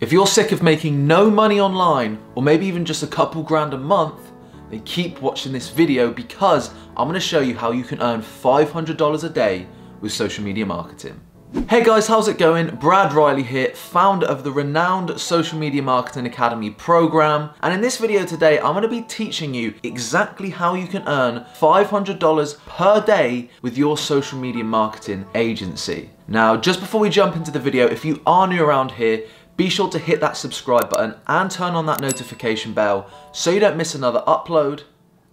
If you're sick of making no money online, or maybe even just a couple grand a month, then keep watching this video because I'm gonna show you how you can earn $500 a day with social media marketing. Hey guys, how's it going? Brad Riley here, founder of the renowned Social Media Marketing Academy program. And in this video today, I'm gonna be teaching you exactly how you can earn $500 per day with your social media marketing agency. Now, just before we jump into the video, if you are new around here, be sure to hit that subscribe button and turn on that notification bell so you don't miss another upload.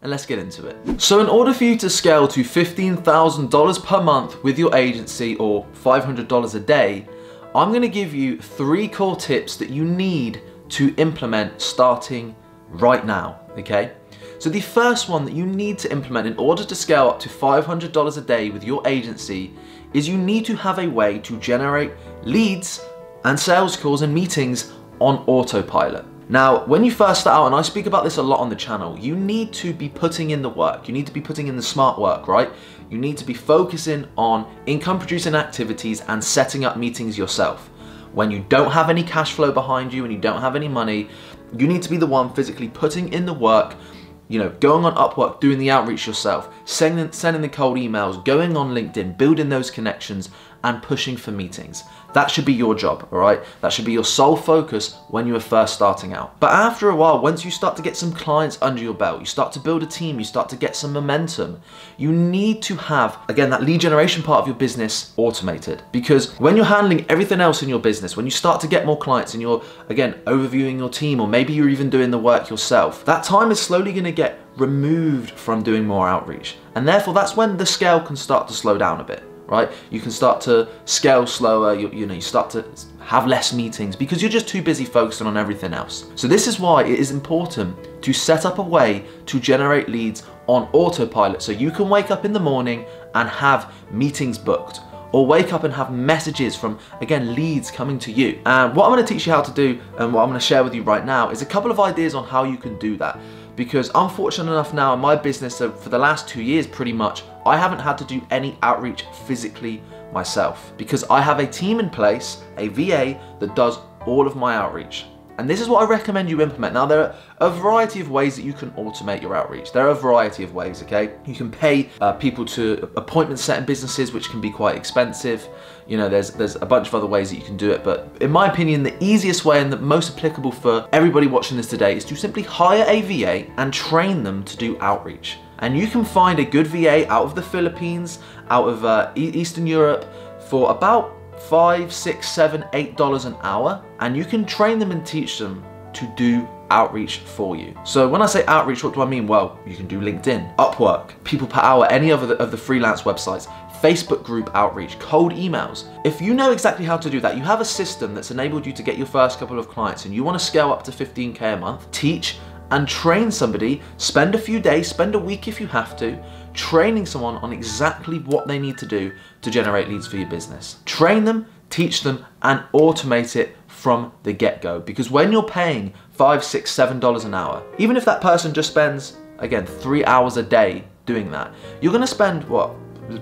And let's get into it. So in order for you to scale to $15,000 per month with your agency, or $500 a day, I'm gonna give you 3 core tips that you need to implement starting right now, okay? So the first one that you need to implement in order to scale up to $500 a day with your agency is you need to have a way to generate leads and sales calls and meetings on autopilot. Now, when you first start out, and I speak about this a lot on the channel, you need to be putting in the work. You need to be putting in the smart work, right? You need to be focusing on income producing activities and setting up meetings yourself. When you don't have any cash flow behind you and you don't have any money, you need to be the one physically putting in the work, you know, going on Upwork, doing the outreach yourself, sending the cold emails, going on LinkedIn, building those connections and pushing for meetings. That should be your job, all right? That should be your sole focus when you are first starting out. But after a while, once you start to get some clients under your belt, you start to build a team, you start to get some momentum, you need to have, again, that lead generation part of your business automated. Because when you're handling everything else in your business, when you start to get more clients and you're, again, overviewing your team, or maybe you're even doing the work yourself, that time is slowly gonna get removed from doing more outreach. And therefore, that's when the scale can start to slow down a bit. Right? You can start to scale slower, you start to have less meetings because you're just too busy focusing on everything else. So this is why it is important to set up a way to generate leads on autopilot so you can wake up in the morning and have meetings booked, or wake up and have messages from, again, leads coming to you. And what I'm gonna teach you how to do and what I'm gonna share with you right now is a couple of ideas on how you can do that. Because I'm fortunate enough now in my business that for the last 2 years pretty much, I haven't had to do any outreach physically myself because I have a team in place, a VA, that does all of my outreach. And this is what I recommend you implement. Now, there are a variety of ways that you can automate your outreach. There are a variety of ways, okay? You can pay people to appointment setting businesses, which can be quite expensive. You know, there's a bunch of other ways that you can do it. But in my opinion, the easiest way and the most applicable for everybody watching this today is to simply hire a VA and train them to do outreach. And you can find a good VA out of the Philippines, out of Eastern Europe for about $5, $6, $7, $8 an hour, and you can train them and teach them to do outreach for you. So when I say outreach, what do I mean? Well, you can do LinkedIn, Upwork, People Per Hour, any other of the freelance websites, Facebook group outreach, cold emails. If you know exactly how to do that, you have a system that's enabled you to get your first couple of clients and you want to scale up to 15K a month, teach and train somebody, spend a few days, spend a week if you have to, training someone on exactly what they need to do to generate leads for your business. Train them, teach them, and automate it from the get-go. Because when you're paying $5, $6, $7 an hour, even if that person just spends, again, 3 hours a day doing that, you're gonna spend, what,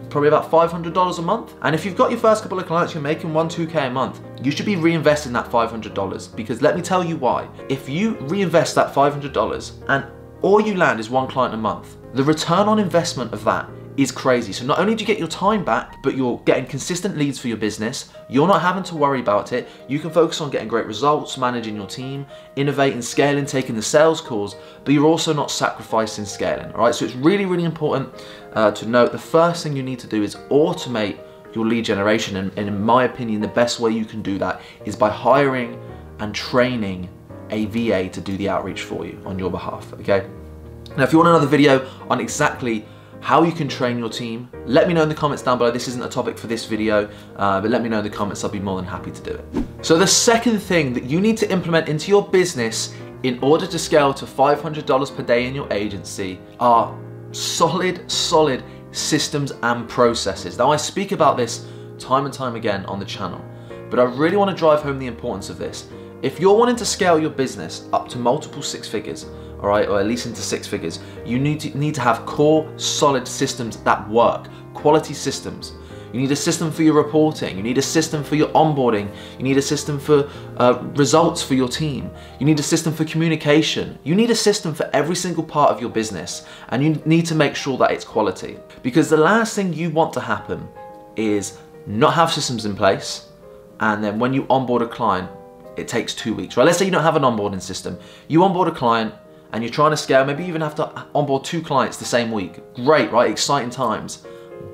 probably about $500 a month. And if you've got your first couple of clients, you're making $1, $2K a month, you should be reinvesting that $500, because let me tell you why. If you reinvest that $500 and all you land is 1 client a month, the return on investment of that is crazy. So not only do you get your time back, but you're getting consistent leads for your business. You're not having to worry about it. You can focus on getting great results, managing your team, innovating, scaling, taking the sales calls, but you're also not sacrificing scaling, all right? So it's really, really important to note the first thing you need to do is automate your lead generation. And in my opinion, the best way you can do that is by hiring and training a VA to do the outreach for you on your behalf, okay? Now, if you want another video on exactly how you can train your team, let me know in the comments down below. This isn't a topic for this video, but let me know in the comments. I'll be more than happy to do it. So the second thing that you need to implement into your business in order to scale to $500 per day in your agency are solid systems and processes. Now, I speak about this time and time again on the channel, but I really want to drive home the importance of this. If you're wanting to scale your business up to multiple 6 figures, all right, or at least into 6 figures, you need to have core, solid systems that work, quality systems. You need a system for your reporting. You need a system for your onboarding. You need a system for results for your team. You need a system for communication. You need a system for every single part of your business, and you need to make sure that it's quality. Because the last thing you want to happen is not have systems in place, and then when you onboard a client, it takes 2 weeks, right? Let's say you don't have an onboarding system. You onboard a client and you're trying to scale, maybe you even have to onboard 2 clients the same week. Great, right? Exciting times.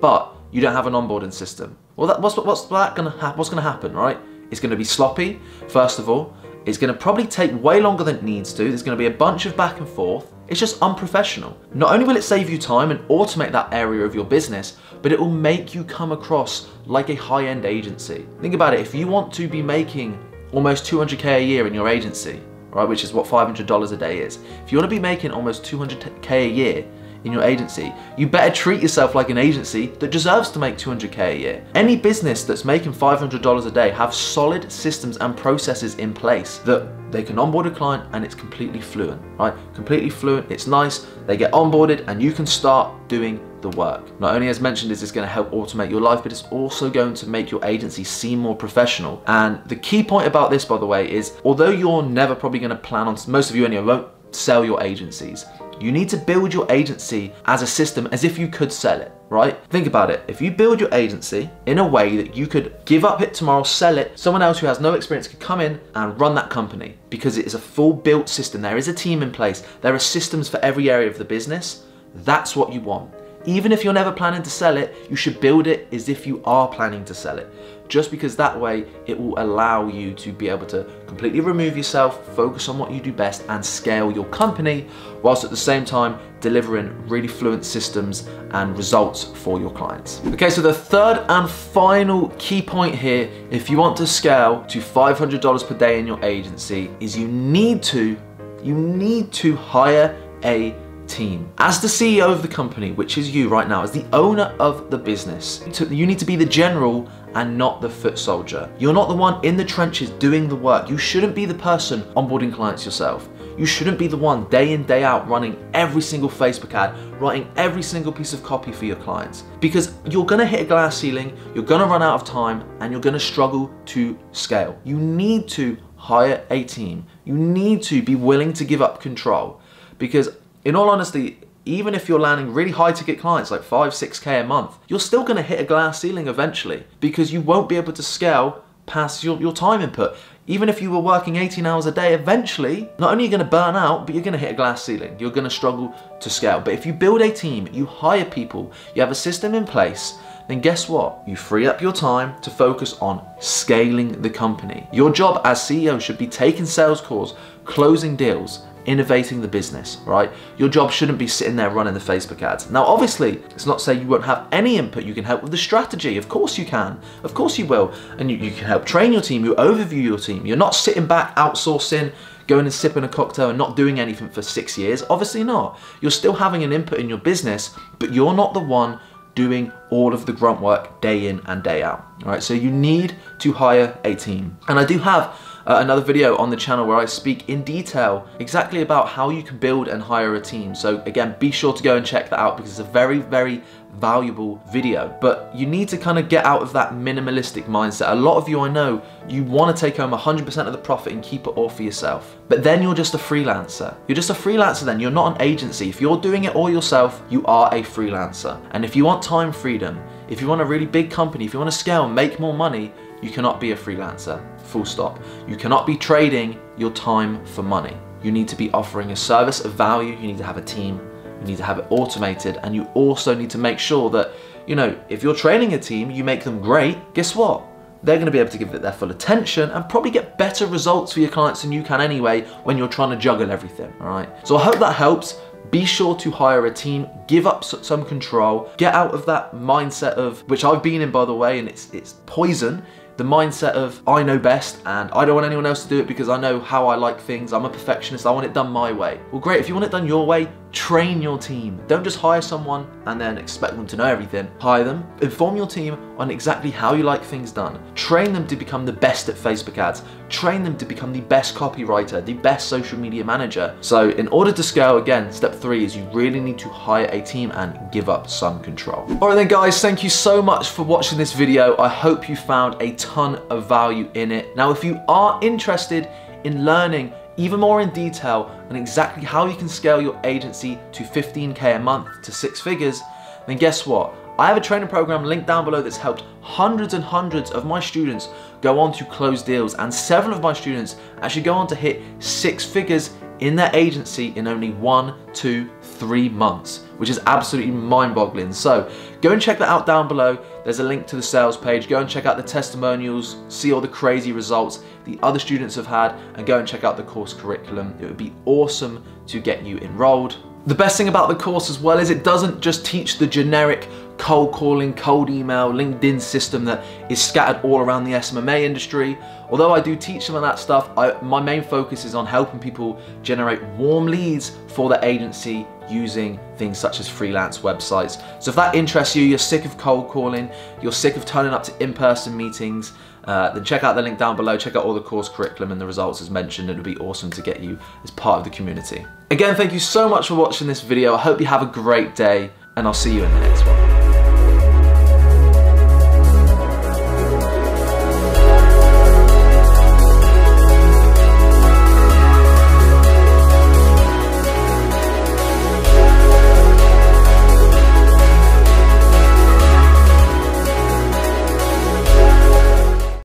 But you don't have an onboarding system. Well, what's gonna happen, right? It's gonna be sloppy, first of all. It's gonna probably take way longer than it needs to. There's gonna be a bunch of back and forth. It's just unprofessional. Not only will it save you time and automate that area of your business, but it will make you come across like a high-end agency. Think about it, if you want to be making almost 200K a year in your agency, right, which is what $500 a day is. If you want to be making almost 200K a year in your agency, you better treat yourself like an agency that deserves to make 200K a year. Any business that's making $500 a day have solid systems and processes in place that they can onboard a client and it's completely fluent, right? Completely fluent, it's nice, they get onboarded and you can start doing the work. Not only, as mentioned, is this going to help automate your life, but it's also going to make your agency seem more professional. And the key point about this, by the way, is although you're never probably going to plan on, most of you anyway, won't sell your agencies, you need to build your agency as a system as if you could sell it, right? Think about it. If you build your agency in a way that you could give up it tomorrow, sell it, someone else who has no experience could come in and run that company because it is a full built system. There is a team in place. There are systems for every area of the business. That's what you want. Even if you're never planning to sell it, you should build it as if you are planning to sell it. Just because that way it will allow you to be able to completely remove yourself, focus on what you do best and scale your company, whilst at the same time delivering really fluent systems and results for your clients. Okay, so the third and final key point here, if you want to scale to $500 per day in your agency, is you need to hire a team. As the CEO of the company, which is you right now, as the owner of the business, you need to be the general and not the foot soldier. You're not the one in the trenches doing the work. You shouldn't be the person onboarding clients yourself. You shouldn't be the one day in, day out running every single Facebook ad, writing every single piece of copy for your clients. Because you're gonna hit a glass ceiling, you're gonna run out of time, and you're gonna struggle to scale. You need to hire a team. You need to be willing to give up control. Because in all honesty, even if you're landing really high ticket clients like 5, 6K a month, you're still gonna hit a glass ceiling eventually because you won't be able to scale past your time input. Even if you were working 18 hours a day, eventually, not only are you gonna burn out, but you're gonna hit a glass ceiling. You're gonna struggle to scale. But if you build a team, you hire people, you have a system in place, then guess what? You free up your time to focus on scaling the company. Your job as CEO should be taking sales calls, closing deals, innovating the business, right? Your job shouldn't be sitting there running the Facebook ads. Now, obviously, it's not to say you won't have any input. You can help with the strategy. Of course you can. Of course you will. And you can help train your team, you overview your team. You're not sitting back, outsourcing, going and sipping a cocktail and not doing anything for 6 years. Obviously not. You're still having an input in your business, but you're not the one doing all of the grunt work day in and day out. All right, so you need to hire a team. And I do have another video on the channel where I speak in detail exactly about how you can build and hire a team. So again, be sure to go and check that out because it's a very, very valuable video. But you need to kind of get out of that minimalistic mindset. A lot of you, I know, you want to take home 100% of the profit and keep it all for yourself. But then you're just a freelancer. You're just a freelancer then. You're not an agency. If you're doing it all yourself, you are a freelancer. And if you want time freedom, if you want a really big company, if you want to scale and make more money, you cannot be a freelancer, full stop. You cannot be trading your time for money. You need to be offering a service of value. You need to have a team. You need to have it automated. And you also need to make sure that, you know, if you're training a team, you make them great, guess what? They're going to be able to give it their full attention and probably get better results for your clients than you can anyway when you're trying to juggle everything, all right? So I hope that helps. Be sure to hire a team, give up some control, get out of that mindset of, which I've been in by the way, and it's poison, the mindset of I know best and I don't want anyone else to do it because I know how I like things, I'm a perfectionist, I want it done my way. Well great, if you want it done your way, Train your team. Don't just hire someone and then expect them to know everything. Hire them, inform your team on exactly how you like things done. Train them to become the best at Facebook ads. Train them to become the best copywriter, the best social media manager. So in order to scale, again, step 3 is you really need to hire a team and give up some control. All right then guys, thank you so much for watching this video. I hope you found a ton of value in it. Now, if you are interested in learning even more in detail on exactly how you can scale your agency to 15K a month to 6 figures, then guess what? I have a training program linked down below that's helped hundreds and hundreds of my students go on to close deals, and several of my students actually go on to hit 6 figures in their agency in only 1, 2, 3 months, which is absolutely mind-boggling. So go and check that out down below. There's a link to the sales page. Go and check out the testimonials, see all the crazy results the other students have had, and go and check out the course curriculum. It would be awesome to get you enrolled. The best thing about the course as well is it doesn't just teach the generic cold calling, cold email, LinkedIn system that is scattered all around the SMMA industry. Although I do teach some of that stuff, my main focus is on helping people generate warm leads for their agency using things such as freelance websites. So if that interests you, you're sick of cold calling, you're sick of turning up to in-person meetings, then check out the link down below, check out all the course curriculum and the results as mentioned. It would be awesome to get you as part of the community. Again, thank you so much for watching this video. I hope you have a great day, and I'll see you in the next one.